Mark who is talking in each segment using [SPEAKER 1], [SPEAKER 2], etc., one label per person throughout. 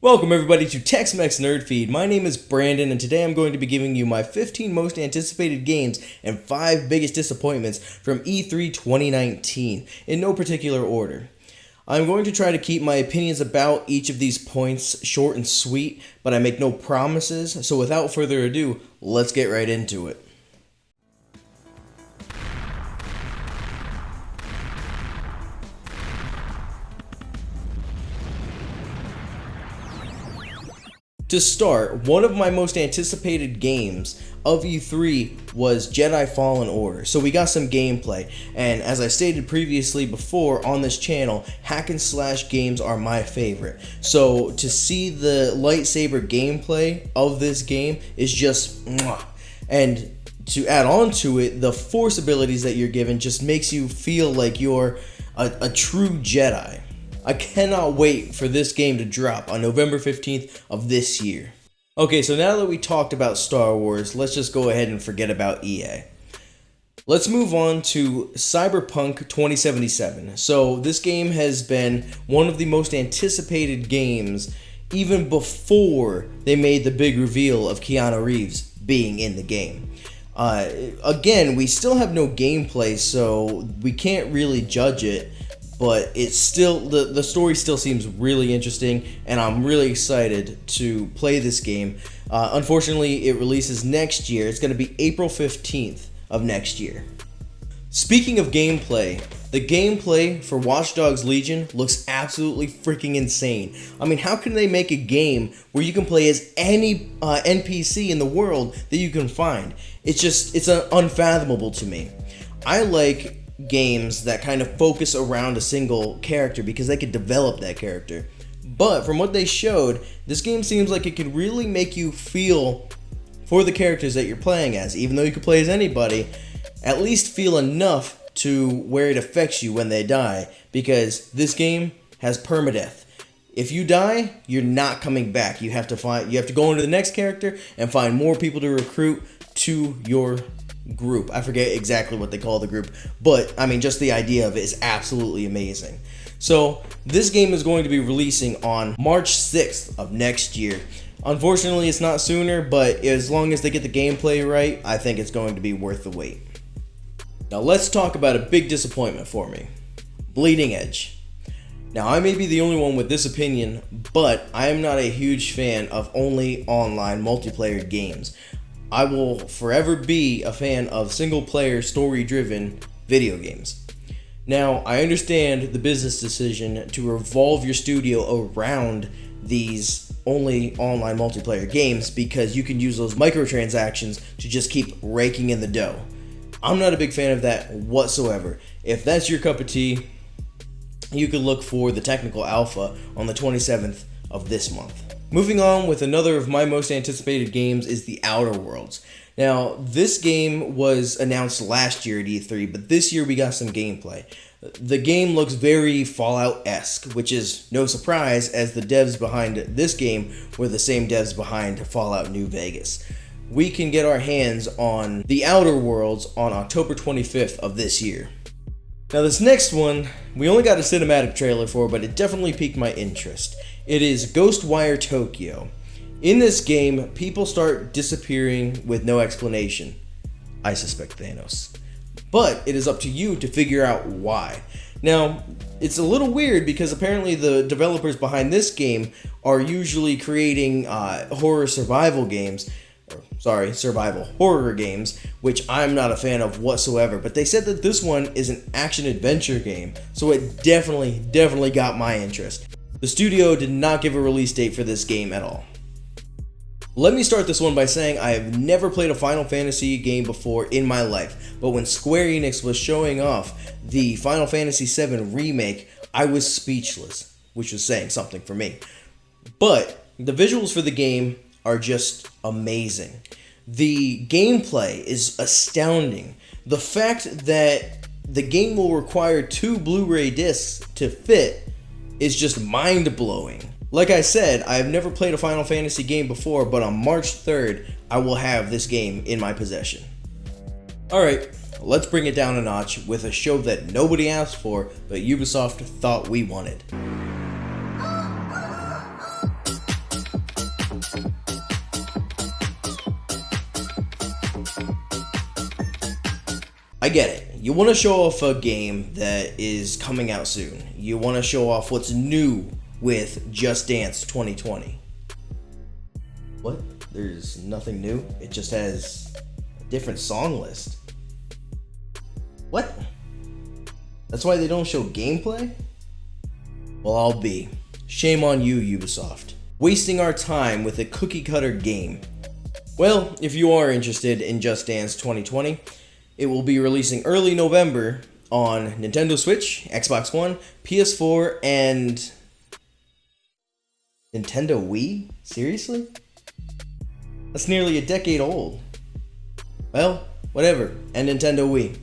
[SPEAKER 1] Welcome everybody to Tex-Mex Nerd Feed. My name is Brandon and today I'm going to be giving you my 15 most anticipated games and 5 biggest disappointments from E3 2019 in no particular order. I'm going to try to keep my opinions about each of these points short and sweet, but I make no promises, so without further ado, let's get right into it. To start, one of my most anticipated games of E3 was Jedi Fallen Order. So we got some gameplay, and as I stated previously before on this channel, hack and slash games are my favorite. So to see the lightsaber gameplay of this game is just mwah. And to add on to it, the force abilities that you're given just makes you feel like you're a true Jedi. I cannot wait for this game to drop on November 15th of this year. Okay, so now that we talked about Star Wars, let's just go ahead and forget about EA. Let's move on to Cyberpunk 2077. So this game has been one of the most anticipated games even before they made the big reveal of Keanu Reeves being in the game. Again, we still have no gameplay, so we can't really judge it. But it's still, the story still seems really interesting, and I'm really excited to play this game. Unfortunately, it releases next year. It's going to be April 15th of next year. Speaking of gameplay, the gameplay for Watch Dogs Legion looks absolutely freaking insane. I mean, how can they make a game where you can play as any NPC in the world that you can find? It's unfathomable to me. I like games that kind of focus around a single character because they could develop that character. But from what they showed, this game seems like it could really make you feel for the characters that you're playing as. Even though you could play as anybody, at least feel enough to where it affects you when they die, because this game has permadeath. If you die, you're not coming back. You have to go into the next character and find more people to recruit to your group. I forget exactly what they call the group, but I mean, just the idea of it is absolutely amazing. So this game is going to be releasing on March 6th of next year. Unfortunately, it's not sooner, but as long as they get the gameplay right, I think it's going to be worth the wait. Now let's talk about a big disappointment for me. Bleeding Edge. Now I may be the only one with this opinion, but I am not a huge fan of only online multiplayer games. I will forever be a fan of single-player, story-driven video games. Now, I understand the business decision to revolve your studio around these only online multiplayer games because you can use those microtransactions to just keep raking in the dough. I'm not a big fan of that whatsoever. If that's your cup of tea, you could look for the technical alpha on the 27th of this month. Moving on with another of my most anticipated games is The Outer Worlds. Now, this game was announced last year at E3, but this year we got some gameplay. The game looks very Fallout-esque, which is no surprise as the devs behind this game were the same devs behind Fallout New Vegas. We can get our hands on The Outer Worlds on October 25th of this year. Now this next one, we only got a cinematic trailer for, but it definitely piqued my interest. It is Ghostwire Tokyo. In this game, people start disappearing with no explanation. I suspect Thanos. But it is up to you to figure out why. Now, it's a little weird because apparently the developers behind this game are usually creating survival horror games, which I'm not a fan of whatsoever. But they said that this one is an action-adventure game, so it definitely got my interest. The studio did not give a release date for this game at all. Let me start this one by saying I have never played a Final Fantasy game before in my life, but when Square Enix was showing off the Final Fantasy VII Remake, I was speechless, which was saying something for me. But the visuals for the game are just amazing. The gameplay is astounding. The fact that the game will require 2 Blu-ray discs to fit is just mind-blowing. Like I said, I have never played a Final Fantasy game before, but on March 3rd, I will have this game in my possession. Alright, let's bring it down a notch with a show that nobody asked for, but Ubisoft thought we wanted. I get it. You want to show off a game that is coming out soon. You want to show off what's new with Just Dance 2020. What? There's nothing new? It just has a different song list. What? That's why they don't show gameplay? Well, I'll be. Shame on you, Ubisoft. Wasting our time with a cookie cutter game. Well, if you are interested in Just Dance 2020, it will be releasing early November on Nintendo Switch, Xbox One, PS4, and Nintendo Wii? Seriously? That's nearly a decade old. Well, whatever, and Nintendo Wii.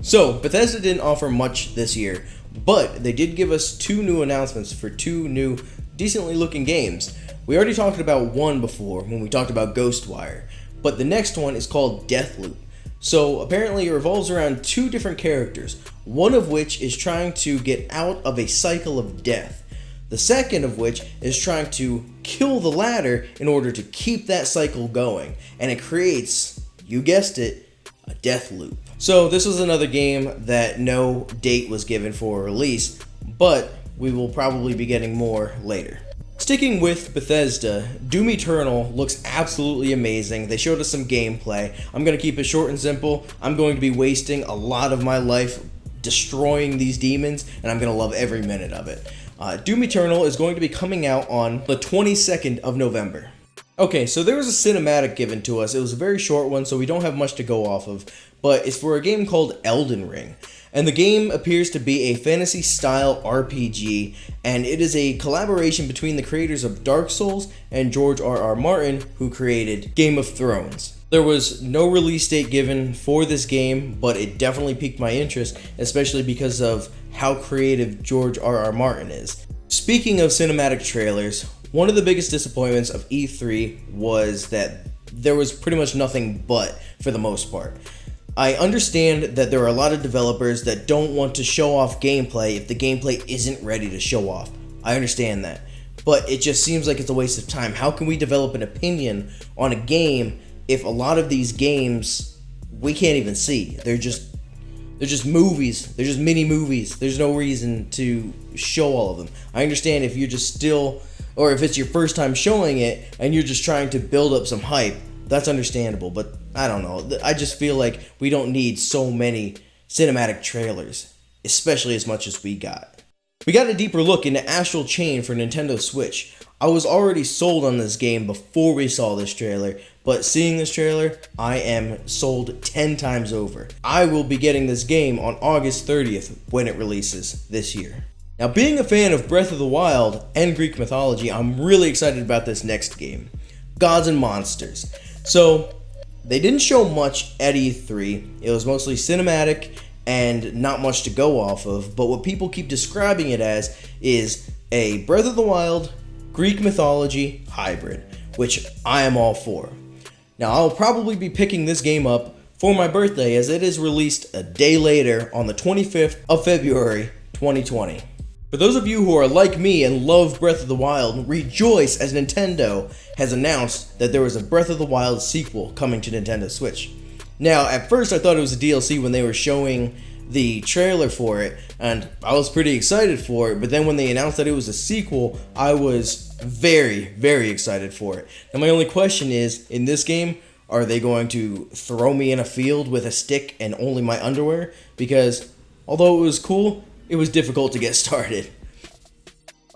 [SPEAKER 1] So, Bethesda didn't offer much this year, but they did give us 2 new announcements for 2 new, decently looking games. We already talked about one before when we talked about Ghostwire, but the next one is called Deathloop. So apparently it revolves around 2 different characters, one of which is trying to get out of a cycle of death. The second of which is trying to kill the latter in order to keep that cycle going, and it creates, you guessed it, a death loop. So this was another game that no date was given for release, but we will probably be getting more later. Sticking with Bethesda, Doom Eternal looks absolutely amazing. They showed us some gameplay. I'm going to keep it short and simple. I'm going to be wasting a lot of my life destroying these demons, and I'm going to love every minute of it. Doom Eternal is going to be coming out on the 22nd of November. Okay, so there was a cinematic given to us. It was a very short one, so we don't have much to go off of, but it's for a game called Elden Ring. And the game appears to be a fantasy-style RPG, and it is a collaboration between the creators of Dark Souls and George R.R. Martin, who created Game of Thrones. There was no release date given for this game, but it definitely piqued my interest, especially because of how creative George R.R. Martin is. Speaking of cinematic trailers, one of the biggest disappointments of E3 was that there was pretty much nothing but, for the most part. I understand that there are a lot of developers that don't want to show off gameplay if the gameplay isn't ready to show off. I understand that. But it just seems like it's a waste of time. How can we develop an opinion on a game if a lot of these games we can't even see? They're just movies. They're just mini movies. There's no reason to show all of them. I understand if you're just still, or if it's your first time showing it and you're just trying to build up some hype, that's understandable, but I don't know. I just feel like we don't need so many cinematic trailers, especially as much as we got. We got a deeper look into Astral Chain for Nintendo Switch. I was already sold on this game before we saw this trailer, but seeing this trailer, I am sold 10 times over. I will be getting this game on August 30th when it releases this year. Now, being a fan of Breath of the Wild and Greek mythology, I'm really excited about this next game, Gods and Monsters. So, they didn't show much at E3. It was mostly cinematic and not much to go off of, but what people keep describing it as is a Breath of the Wild, Greek mythology hybrid, which I am all for. Now, I'll probably be picking this game up for my birthday as it is released a day later on the 25th of February 2020. For those of you who are like me and love Breath of the Wild, rejoice as Nintendo has announced that there was a Breath of the Wild sequel coming to Nintendo Switch. Now, at first I thought it was a DLC when they were showing the trailer for it, and I was pretty excited for it, but then when they announced that it was a sequel, I was very, very excited for it. Now my only question is, in this game, are they going to throw me in a field with a stick and only my underwear? Because, although it was cool, it was difficult to get started.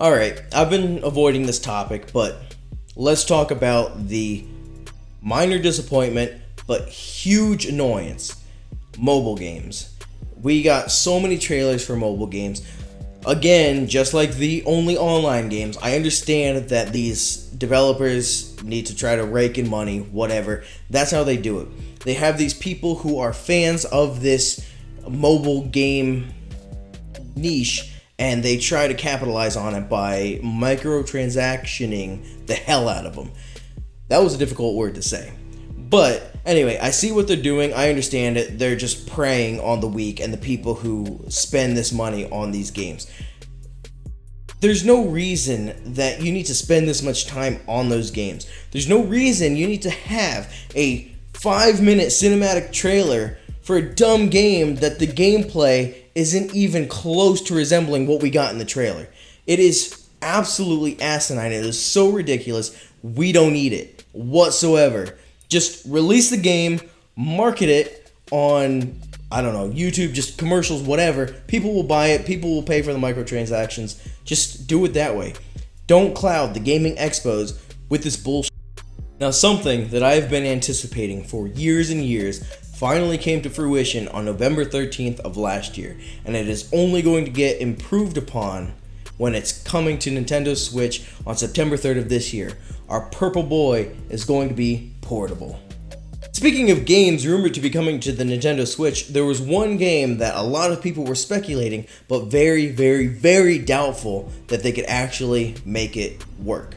[SPEAKER 1] Alright, I've been avoiding this topic, but let's talk about the minor disappointment, but huge annoyance. Mobile games. We got so many trailers for mobile games. Again, just like the only online games, I understand that these developers need to try to rake in money, whatever. That's how they do it. They have these people who are fans of this mobile game niche, and they try to capitalize on it by microtransactioning the hell out of them. That was a difficult word to say. But anyway, I see what they're doing. I understand it. They're just preying on the weak and the people who spend this money on these games. There's no reason that you need to spend this much time on those games. There's no reason you need to have a 5-minute cinematic trailer for a dumb game that the gameplay isn't even close to resembling what we got in the trailer. It is absolutely asinine. It is so ridiculous. We don't need it whatsoever. Just release the game, market it on, I don't know, YouTube, just commercials, whatever. People will buy it. People will pay for the microtransactions. Just do it that way. Don't cloud the gaming expos with this bullshit. Now, something that I've been anticipating for years and years finally came to fruition on November 13th of last year, and it is only going to get improved upon when it's coming to Nintendo Switch on September 3rd of this year. Our Purple Boy is going to be portable. Speaking of games rumored to be coming to the Nintendo Switch, there was one game that a lot of people were speculating, but very, very, very doubtful that they could actually make it work.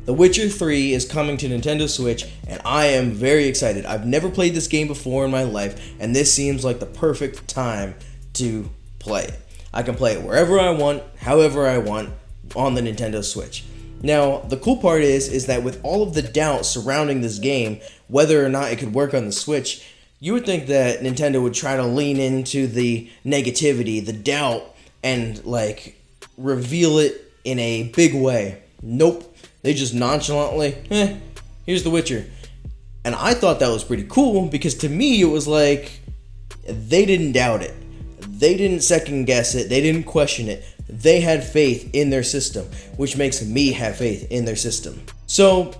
[SPEAKER 1] The Witcher 3 is coming to Nintendo Switch, and I am very excited. I've never played this game before in my life, and this seems like the perfect time to play it. I can play it wherever I want, however I want, on the Nintendo Switch. Now, the cool part is that with all of the doubt surrounding this game, whether or not it could work on the Switch, you would think that Nintendo would try to lean into the negativity, the doubt, and like reveal it in a big way. Nope. They just nonchalantly, here's The Witcher. And I thought that was pretty cool because to me it was like they didn't doubt it. They didn't second guess it. They didn't question it. They had faith in their system, which makes me have faith in their system. So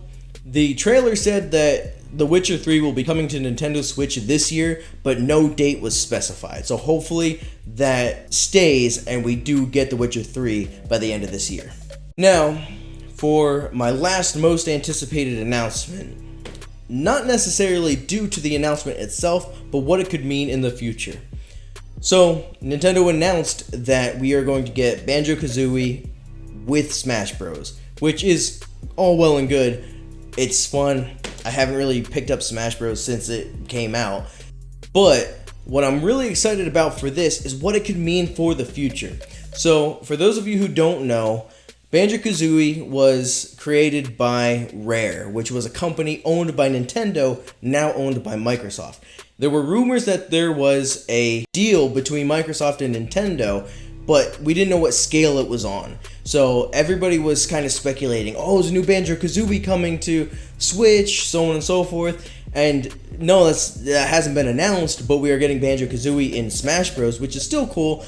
[SPEAKER 1] the trailer said that The Witcher 3 will be coming to Nintendo Switch this year, but no date was specified. So hopefully that stays and we do get The Witcher 3 by the end of this year. Now, for my last most anticipated announcement, not necessarily due to the announcement itself, but what it could mean in the future. So, Nintendo announced that we are going to get Banjo-Kazooie with Smash Bros, which is all well and good. It's fun. I haven't really picked up Smash Bros since it came out, but what I'm really excited about for this is what it could mean for the future. So, for those of you who don't know, Banjo-Kazooie was created by Rare, which was a company owned by Nintendo, now owned by Microsoft. There were rumors that there was a deal between Microsoft and Nintendo, but we didn't know what scale it was on. So everybody was kind of speculating, oh, there's a new Banjo-Kazooie coming to Switch, so on and so forth. And no, that hasn't been announced, but we are getting Banjo-Kazooie in Smash Bros, which is still cool.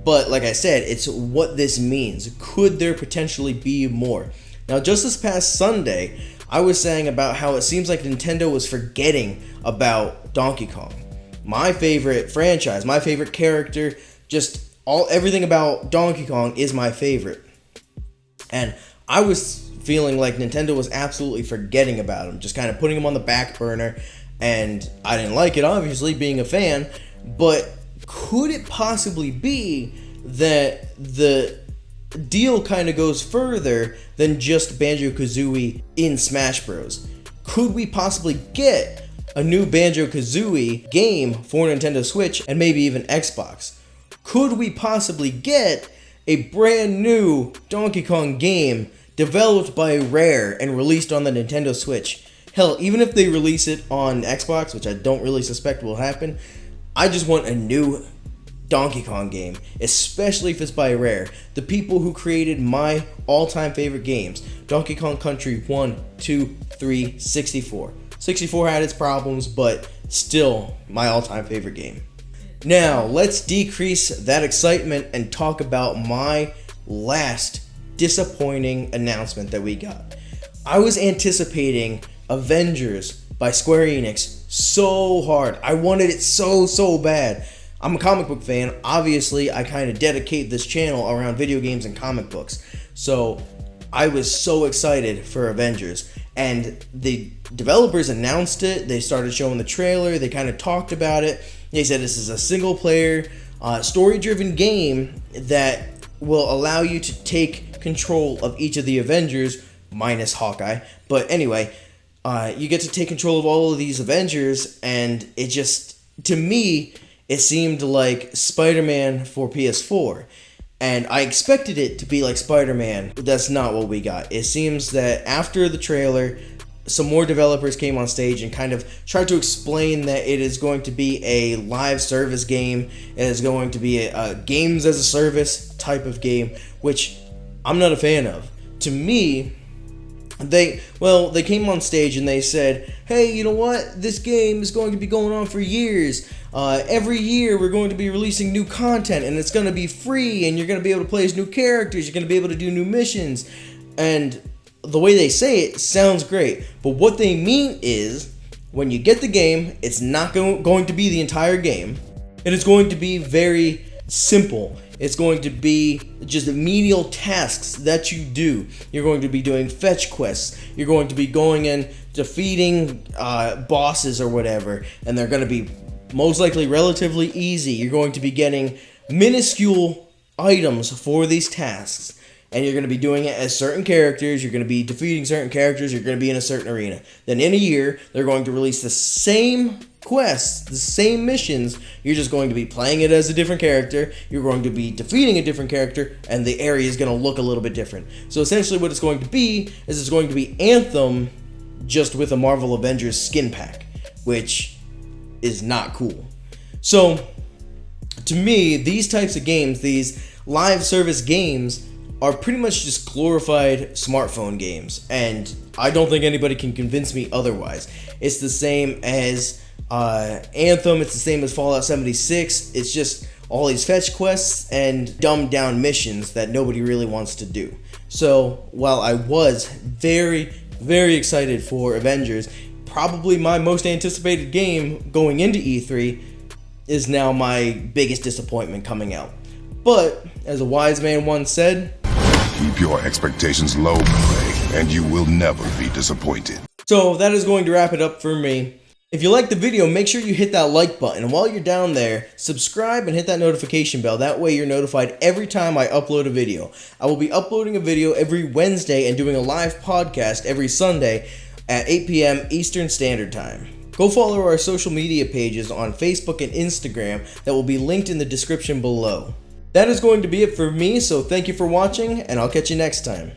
[SPEAKER 1] But like I said, it's what this means. Could there potentially be more? Now, just this past Sunday, I was saying about how it seems like Nintendo was forgetting about Donkey Kong. My favorite franchise, my favorite character, just everything about Donkey Kong is my favorite. And I was feeling like Nintendo was absolutely forgetting about him, just kind of putting him on the back burner. And I didn't like it, obviously, being a fan, but could it possibly be that the deal kind of goes further than just Banjo-Kazooie in Smash Bros? Could we possibly get a new Banjo-Kazooie game for Nintendo Switch and maybe even Xbox? Could we possibly get a brand new Donkey Kong game developed by Rare and released on the Nintendo Switch? Hell, even if they release it on Xbox, which I don't really suspect will happen, I just want a new Donkey Kong game, especially if it's by Rare, the people who created my all-time favorite games, Donkey Kong Country 1, 2, 3, 64. 64 had its problems, but still my all-time favorite game. Now, let's decrease that excitement and talk about my last disappointing announcement that we got. I was anticipating Avengers by Square Enix so hard. I wanted it so bad. I'm a comic book fan. Obviously, I kind of dedicate this channel around video games and comic books. So I was so excited for Avengers. And the developers announced it. They started showing the trailer. They kind of talked about it. They said this is a single-player, story-driven game that will allow you to take control of each of the Avengers, minus Hawkeye. But anyway, you get to take control of all of these Avengers, and it just, to me, it seemed like Spider-Man for PS4. And I expected it to be like Spider-Man, but that's not what we got. It seems that after the trailer, some more developers came on stage and kind of tried to explain that it is going to be a live service game. It is going to be a games as a service type of game, which I'm not a fan of. To me, they came on stage and they said, hey, you know what? This game is going to be going on for years. Every year we're going to be releasing new content, and it's going to be free, and you're going to be able to play as new characters. You're going to be able to do new missions. And the way they say it sounds great, but what they mean is when you get the game, it's not going to be the entire game. It is going to be very simple. It's going to be just menial tasks that you do. You're going to be doing fetch quests. You're going to be going and defeating bosses or whatever, and they're going to be most likely relatively easy. You're going to be getting minuscule items for these tasks. And you're going to be doing it as certain characters. You're going to be defeating certain characters. You're going to be in a certain arena. Then in a year, they're going to release the same quests, the same missions. You're just going to be playing it as a different character. You're going to be defeating a different character, and the area is going to look a little bit different. So essentially what it's going to be is it's going to be Anthem just with a Marvel Avengers skin pack, which is not cool. So to me, these types of games, these live service games, are pretty much just glorified smartphone games, and I don't think anybody can convince me otherwise. It's the same as Anthem, it's the same as Fallout 76, it's just all these fetch quests and dumbed down missions that nobody really wants to do. So while I was very, very excited for Avengers, probably my most anticipated game going into E3 is now my biggest disappointment coming out. But as a wise man once said,
[SPEAKER 2] keep your expectations low, Prey, and you will never be disappointed.
[SPEAKER 1] So that is going to wrap it up for me. If you liked the video, make sure you hit that like button. And while you're down there, subscribe and hit that notification bell. That way you're notified every time I upload a video. I will be uploading a video every Wednesday and doing a live podcast every Sunday at 8 p.m. Eastern Standard Time. Go follow our social media pages on Facebook and Instagram that will be linked in the description below. That is going to be it for me, so thank you for watching, and I'll catch you next time.